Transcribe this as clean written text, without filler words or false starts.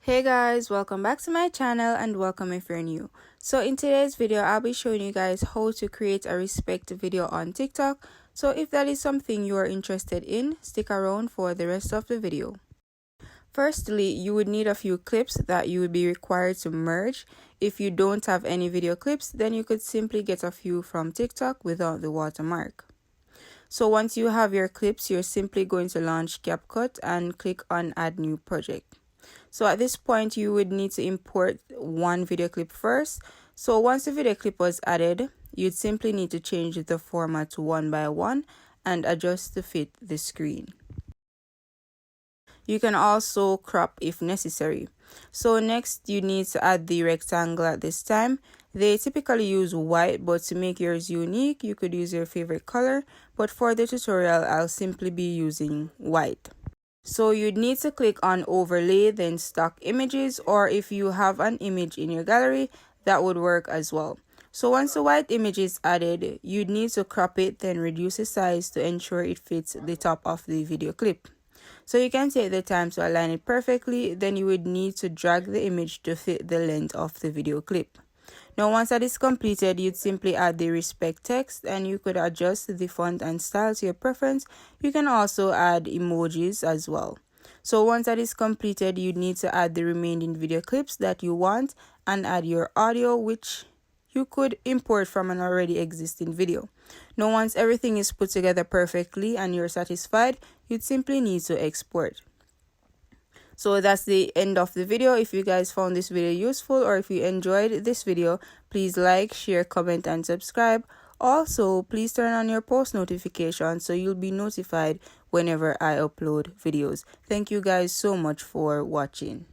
Hey guys, welcome back to my channel and welcome if you're new. So in today's video, I'll be showing you guys how to create a respect video on TikTok. So if that is something you are interested in, stick around for the rest of the video. Firstly, you would need a few clips that you would be required to merge. If you don't have any video clips, then you could simply get a few from TikTok without the watermark. So once you have your clips, you're simply going to launch Capcut and click on Add New Project. So at this point, you would need to import one video clip first. So once the video clip was added, you'd simply need to change the format to 1:1 and adjust to fit the screen. You can also crop if necessary. So next, you need to add the rectangle at this time. They typically use white, but to make yours unique, you could use your favorite color. But for the tutorial, I'll simply be using white. So you'd need to click on overlay, then stock images, or if you have an image in your gallery, that would work as well. So once the white image is added, you'd need to crop it, then reduce the size to ensure it fits the top of the video clip. So you can take the time to align it perfectly, then you would need to drag the image to fit the length of the video clip. Now once that is completed, you'd simply add the respect text and you could adjust the font and style to your preference. You can also add emojis as well. So once that is completed, you'd need to add the remaining video clips that you want and add your audio, which you could import from an already existing video. Now once everything is put together perfectly and you're satisfied, you'd simply need to export. So that's the end of the video. If you guys found this video useful or if you enjoyed this video, please like, share, comment, and subscribe. Also, please turn on your post notifications so you'll be notified whenever I upload videos. Thank you guys so much for watching.